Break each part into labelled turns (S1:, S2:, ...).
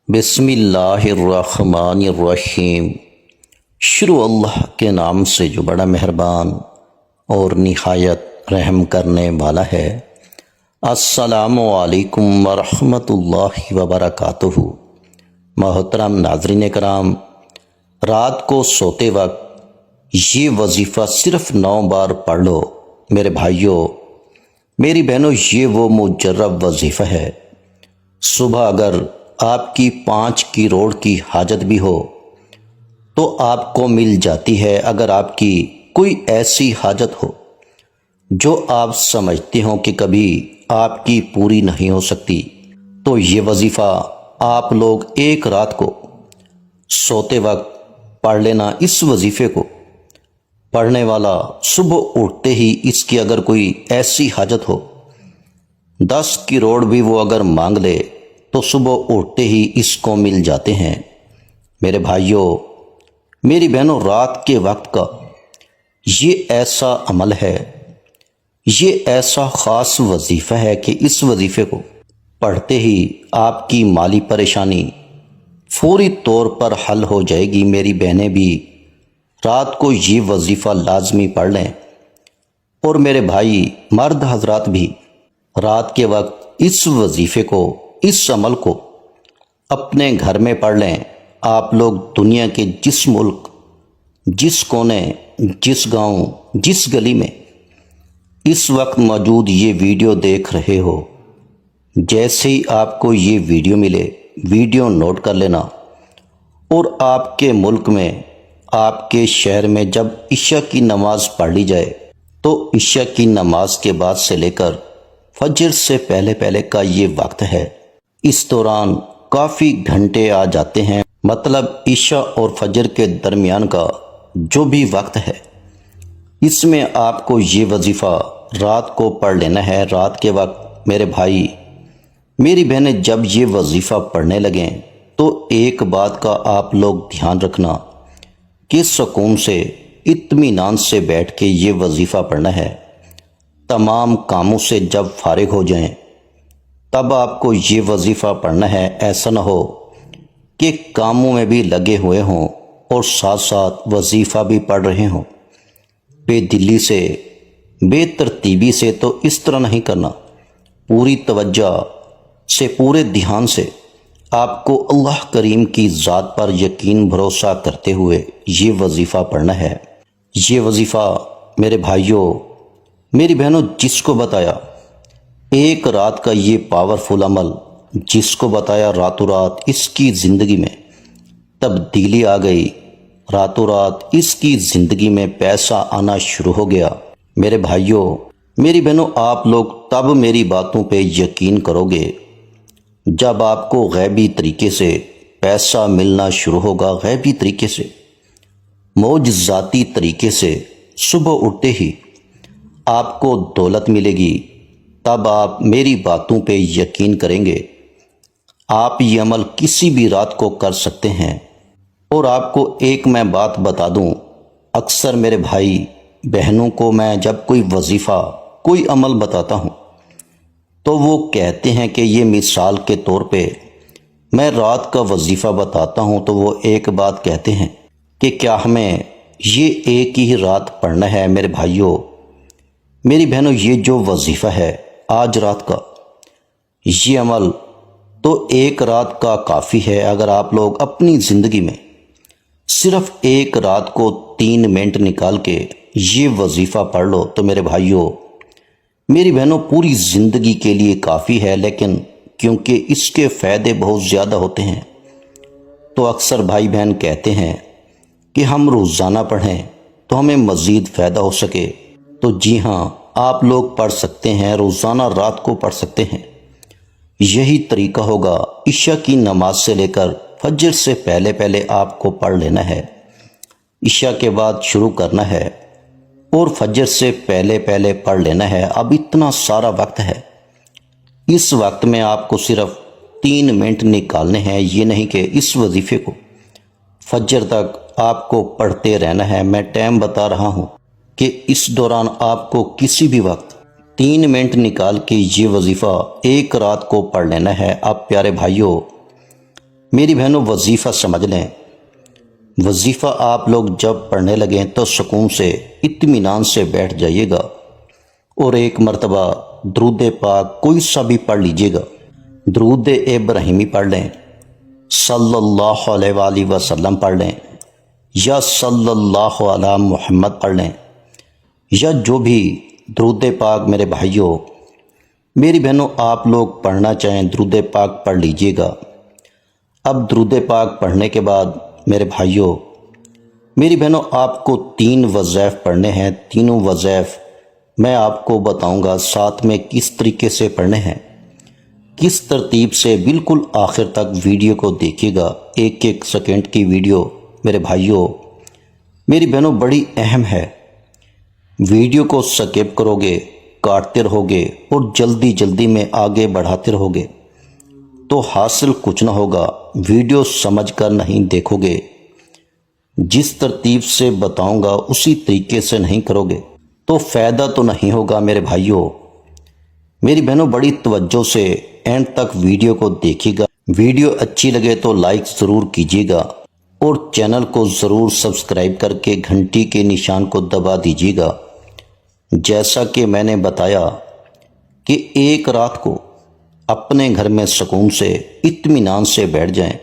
S1: بسم اللہ الرحمن الرحیم۔ شروع اللہ کے نام سے جو بڑا مہربان اور نہایت رحم کرنے والا ہے۔ السلام علیکم ورحمۃ اللہ وبرکاتہ۔ محترم ناظرین کرام، رات کو سوتے وقت یہ وظیفہ صرف 9 بار پڑھ لو میرے بھائیوں، میری بہنوں، یہ وہ مجرب وظیفہ ہے۔ صبح اگر آپ کی 5 کروڑ کی حاجت بھی ہو تو آپ کو مل جاتی ہے۔ اگر آپ کی کوئی ایسی حاجت ہو جو آپ سمجھتے ہوں کہ کبھی آپ کی پوری نہیں ہو سکتی، تو یہ وظیفہ آپ لوگ ایک رات کو سوتے وقت پڑھ لینا۔ اس وظیفے کو پڑھنے والا صبح اٹھتے ہی اس کی اگر کوئی ایسی حاجت ہو، 10 کروڑ بھی وہ اگر مانگ لے تو صبح اٹھتے ہی اس کو مل جاتے ہیں۔ میرے بھائیوں، میری بہنوں، رات کے وقت کا یہ ایسا عمل ہے، یہ ایسا خاص وظیفہ ہے کہ اس وظیفے کو پڑھتے ہی آپ کی مالی پریشانی فوری طور پر حل ہو جائے گی۔ میری بہنیں بھی رات کو یہ وظیفہ لازمی پڑھ لیں، اور میرے بھائی مرد حضرات بھی رات کے وقت اس وظیفے کو، اس عمل کو اپنے گھر میں پڑھ لیں۔ آپ لوگ دنیا کے جس ملک، جس کونے، جس گاؤں، جس گلی میں اس وقت موجود یہ ویڈیو دیکھ رہے ہو، جیسے ہی آپ کو یہ ویڈیو ملے، ویڈیو نوٹ کر لینا، اور آپ کے ملک میں، آپ کے شہر میں جب عشاء کی نماز پڑھ لی جائے تو عشاء کی نماز کے بعد سے لے کر فجر سے پہلے کا یہ وقت ہے۔ اس دوران کافی گھنٹے آ جاتے ہیں، مطلب عشاء اور فجر کے درمیان کا جو بھی وقت ہے، اس میں آپ کو یہ وظیفہ رات کو پڑھ لینا ہے۔ رات کے وقت میرے بھائی، میری بہنیں جب یہ وظیفہ پڑھنے لگیں تو ایک بات کا آپ لوگ دھیان رکھنا کہ سکون سے، اطمینان سے بیٹھ کے یہ وظیفہ پڑھنا ہے۔ تمام کاموں سے جب فارغ ہو جائیں تب آپ کو یہ وظیفہ پڑھنا ہے۔ ایسا نہ ہو کہ کاموں میں بھی لگے ہوئے ہوں اور ساتھ ساتھ وظیفہ بھی پڑھ رہے ہوں۔ بے دلی سے، بے ترتیبی سے تو اس طرح نہیں کرنا۔ پوری توجہ سے، پورے دھیان سے آپ کو اللہ کریم کی ذات پر یقین بھروسہ کرتے ہوئے یہ وظیفہ پڑھنا ہے۔ یہ وظیفہ میرے بھائیوں، میری بہنوں، جس کو بتایا ایک رات کا یہ پاورفل عمل، جس کو بتایا راتوں رات اس کی زندگی میں تبدیلی آ گئی، راتوں رات اس کی زندگی میں پیسہ آنا شروع ہو گیا۔ میرے بھائیوں، میری بہنوں، آپ لوگ تب میری باتوں پہ یقین کرو گے جب آپ کو غیبی طریقے سے پیسہ ملنا شروع ہوگا، غیبی طریقے سے، معجزاتی طریقے سے صبح اٹھتے ہی آپ کو دولت ملے گی۔ تب آپ میری باتوں پہ یقین کریں گے۔ آپ یہ عمل کسی بھی رات کو کر سکتے ہیں۔ اور آپ کو ایک میں بات بتا دوں، اکثر میرے بھائی بہنوں کو میں جب کوئی وظیفہ، کوئی عمل بتاتا ہوں تو وہ کہتے ہیں کہ یہ مثال کے طور پہ میں رات کا وظیفہ بتاتا ہوں تو وہ ایک بات کہتے ہیں کہ کیا ہمیں یہ ایک ہی رات پڑھنا ہے؟ میرے بھائیوں، میری بہنوں، یہ جو وظیفہ ہے آج رات کا، یہ عمل تو ایک رات کا کافی ہے۔ اگر آپ لوگ اپنی زندگی میں صرف ایک رات کو 3 منٹ نکال کے یہ وظیفہ پڑھ لو تو میرے بھائیوں، میری بہنوں، پوری زندگی کے لیے کافی ہے۔ لیکن کیونکہ اس کے فائدے بہت زیادہ ہوتے ہیں تو اکثر بھائی بہن کہتے ہیں کہ ہم روزانہ پڑھیں تو ہمیں مزید فائدہ ہو سکے۔ تو جی ہاں، آپ لوگ پڑھ سکتے ہیں، روزانہ رات کو پڑھ سکتے ہیں۔ یہی طریقہ ہوگا، عشاء کی نماز سے لے کر فجر سے پہلے آپ کو پڑھ لینا ہے، عشاء کے بعد شروع کرنا ہے اور فجر سے پہلے پڑھ لینا ہے۔ اب اتنا سارا وقت ہے، اس وقت میں آپ کو صرف 3 منٹ نکالنے ہیں۔ یہ نہیں کہ اس وظیفے کو فجر تک آپ کو پڑھتے رہنا ہے۔ میں ٹائم بتا رہا ہوں کہ اس دوران آپ کو کسی بھی وقت 3 منٹ نکال کے یہ وظیفہ ایک رات کو پڑھ لینا ہے۔ اب پیارے بھائیوں، میری بہنوں وظیفہ سمجھ لیں، وظیفہ آپ لوگ جب پڑھنے لگیں تو سکون سے اطمینان سے بیٹھ جائیے گا اور ایک مرتبہ درود پاک کوئی سا بھی پڑھ لیجیے گا۔ درود ابراہیمی پڑھ لیں، صلی اللہ علیہ وآلہ وسلم پڑھ لیں، یا صلی اللہ علی محمد پڑھ لیں، یا جو بھی درود پاک میرے بھائیوں میری بہنوں آپ لوگ پڑھنا چاہیں درود پاک پڑھ لیجیے گا۔ اب درود پاک پڑھنے کے بعد میرے بھائیوں میری بہنوں آپ کو 3 وظائف پڑھنے ہیں۔ تینوں وظائف میں آپ کو بتاؤں گا ساتھ میں کس طریقے سے پڑھنے ہیں، کس ترتیب سے، بالکل آخر تک ویڈیو کو دیکھیے گا۔ 1 سیکنڈ کی ویڈیو میرے بھائیوں میری بہنوں بڑی اہم ہے، ویڈیو کو سکپ کرو گے، کاٹتے رہو گے اور جلدی میں آگے بڑھاتے رہو گے تو حاصل کچھ نہ ہوگا، ویڈیو سمجھ کر نہیں دیکھو گے، جس ترتیب سے بتاؤں گا اسی طریقے سے نہیں کرو گے تو فائدہ تو نہیں ہوگا۔ میرے بھائیوں میری بہنوں بڑی توجہ سے اینڈ تک ویڈیو کو دیکھیے گا۔ ویڈیو اچھی لگے تو لائک ضرور کیجیے گا اور چینل کو ضرور سبسکرائب کر کے گھنٹی کے نشان کو دبا دیجیے گا۔ جیسا کہ میں نے بتایا کہ ایک رات کو اپنے گھر میں سکون سے اطمینان سے بیٹھ جائیں۔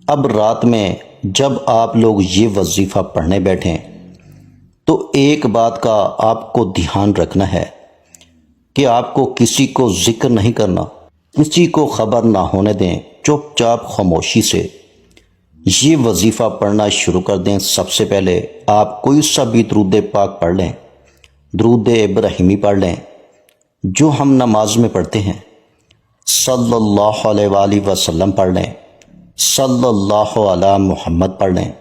S1: اب رات میں جب آپ لوگ یہ وظیفہ پڑھنے بیٹھیں تو ایک بات کا آپ کو دھیان رکھنا ہے کہ آپ کو کسی کو ذکر نہیں کرنا، کسی کو خبر نہ ہونے دیں، چپ چاپ خاموشی سے یہ وظیفہ پڑھنا شروع کر دیں۔ سب سے پہلے آپ کوئی سا بھی درود پاک پڑھ لیں، درود ابراہیمی پڑھ لیں جو ہم نماز میں پڑھتے ہیں، صلی اللہ علیہ وآلہ وسلم پڑھ لیں، صلی اللہ علی محمد پڑھ لیں،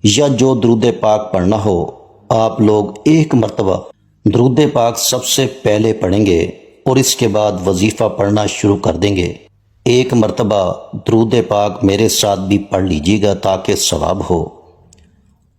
S1: یا جو درود پاک پڑھنا ہو آپ لوگ ایک مرتبہ درود پاک سب سے پہلے پڑھیں گے اور اس کے بعد وظیفہ پڑھنا شروع کر دیں گے۔ ایک مرتبہ درود پاک میرے ساتھ بھی پڑھ لیجیے گا تاکہ ثواب ہو۔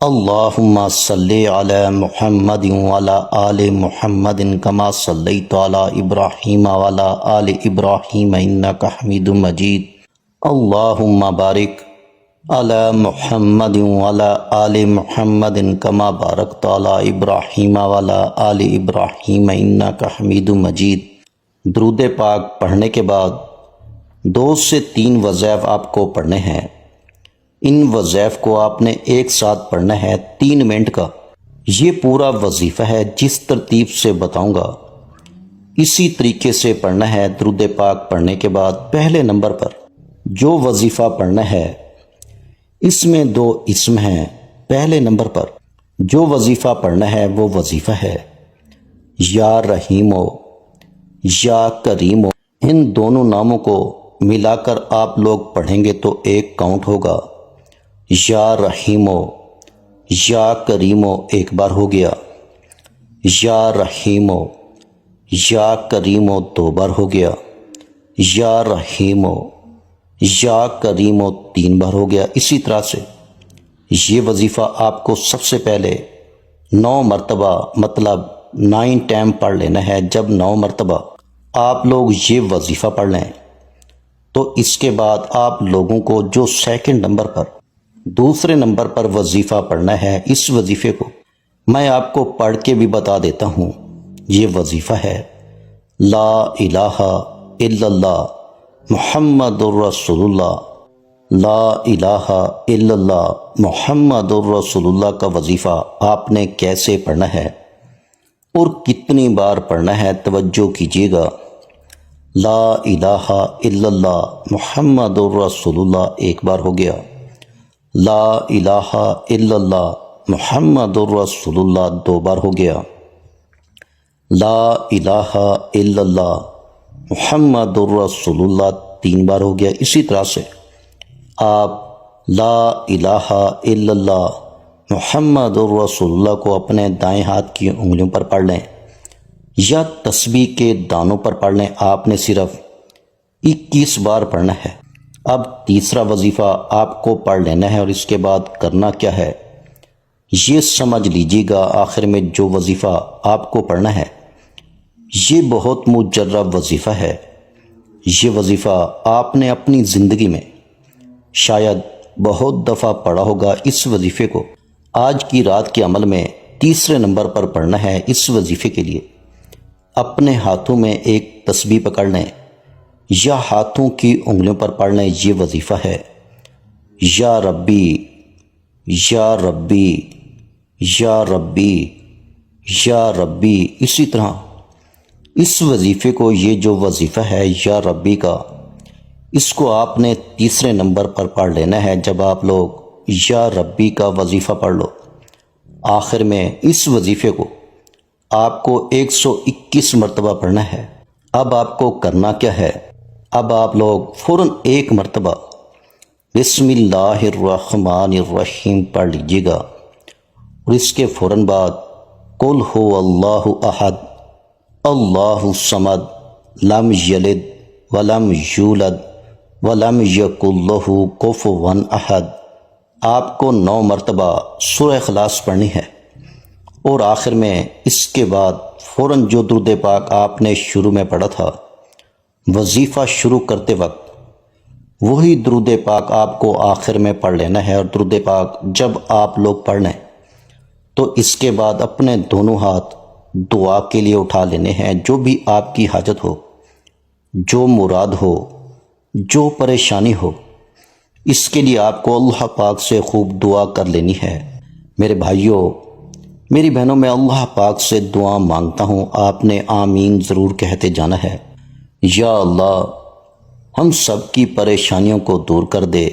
S1: اللہم صلی علی محمد وعلی آل محمد کما صلیت علی ابراہیم وعلی آل ابراہیم انک حمید مجید۔ اللہم بارک علی محمد وعلی آل محمد کما بارکت علی ابراہیم وعلی آل ابراہیم انک حمید مجید۔ درود پاک پڑھنے کے بعد 2 سے 3 وظائف آپ کو پڑھنے ہیں۔ ان وظائف کو آپ نے ایک ساتھ پڑھنا ہے 3 منٹ کا۔ یہ پورا وظیفہ ہے جس ترتیب سے بتاؤں گا اسی طریقے سے پڑھنا ہے۔ درود پاک پڑھنے کے بعد پہلے نمبر پر جو وظیفہ پڑھنا ہے اس میں 2 اسم ہیں۔ پہلے نمبر پر جو وظیفہ پڑھنا ہے وہ وظیفہ ہے یا رحیمو یا کریمو۔ ان دونوں ناموں کو ملا کر آپ لوگ پڑھیں گے تو ایک کاؤنٹ ہوگا، یا رحیمو یا کریمو ایک بار ہو گیا، یا رحیمو یا کریمو 2 بار ہو گیا، یا رحیمو یا کریمو 3 بار ہو گیا۔ اسی طرح سے یہ وظیفہ آپ کو سب سے پہلے 9 مرتبہ مطلب 9 ٹائم پڑھ لینا ہے۔ جب 9 مرتبہ آپ لوگ یہ وظیفہ پڑھ لیں تو اس کے بعد آپ لوگوں کو جو سیکنڈ نمبر پر دوسرے نمبر پر وظیفہ پڑھنا ہے، اس وظیفے کو میں آپ کو پڑھ کے بھی بتا دیتا ہوں۔ یہ وظیفہ ہے لا الہ الا اللہ محمد الرسول اللہ، لا الہ الا اللہ محمد الرسول اللہ کا وظیفہ آپ نے کیسے پڑھنا ہے اور کتنی بار پڑھنا ہے توجہ کیجیے گا۔ لا الہ الا اللہ محمد الرسول اللہ ایک بار ہو گیا، لا الہ الا اللہ محمد الرسول اللہ 2 بار ہو گیا، لا الہ الا اللہ محمد الرسول اللہ 3 بار ہو گیا۔ اسی طرح سے آپ لا الہ الا اللہ محمد الرسول اللہ کو اپنے دائیں ہاتھ کی انگلیوں پر پڑھ لیں یا تسبیح کے دانوں پر پڑھ لیں۔ آپ نے صرف 21 بار پڑھنا ہے۔ اب تیسرا وظیفہ آپ کو پڑھ لینا ہے اور اس کے بعد کرنا کیا ہے یہ سمجھ لیجیے گا۔ آخر میں جو وظیفہ آپ کو پڑھنا ہے یہ بہت مجرب وظیفہ ہے۔ یہ وظیفہ آپ نے اپنی زندگی میں شاید بہت دفعہ پڑھا ہوگا اس وظیفے کو۔ آج کی رات کے عمل میں تیسرے نمبر پر پڑھنا ہے اس وظیفے کے لیے۔ اپنے ہاتھوں میں ایک تسبیح پکڑ لیں یا ہاتھوں کی انگلیوں پر پڑھ لیں۔ یہ وظیفہ ہے یا ربی یا ربی یا ربی یا ربی۔ اسی طرح اس وظیفے کو، یہ جو وظیفہ ہے یا ربی کا، اس کو آپ نے تیسرے نمبر پر پڑھ لینا ہے۔ جب آپ لوگ یا ربی کا وظیفہ پڑھ لو، آخر میں اس وظیفے کو آپ کو 121 مرتبہ پڑھنا ہے۔ اب آپ کو کرنا کیا ہے؟ اب آپ لوگ فوراً ایک مرتبہ بسم اللہ الرحمن الرحیم پڑھ لیجیے گا، اور اس کے فوراً بعد قل هو اللہ احد اللہ الصمد لم یلد ولم یولد ولم یکن لہ کفوا احد، آپ کو 9 مرتبہ سورہ اخلاص پڑھنی ہے۔ اور آخر میں اس کے بعد فوراً جو درود پاک آپ نے شروع میں پڑھا تھا وظیفہ شروع کرتے وقت، وہی درود پاک آپ کو آخر میں پڑھ لینا ہے۔ اور درود پاک جب آپ لوگ پڑھ لیں تو اس کے بعد اپنے دونوں ہاتھ دعا کے لیے اٹھا لینے ہیں۔ جو بھی آپ کی حاجت ہو، جو مراد ہو، جو پریشانی ہو، اس کے لیے آپ کو اللہ پاک سے خوب دعا کر لینی ہے۔ میرے بھائیوں، میری بہنوں، میں اللہ پاک سے دعا مانگتا ہوں، آپ نے آمین ضرور کہتے جانا ہے۔ یا اللہ، ہم سب کی پریشانیوں کو دور کر دے۔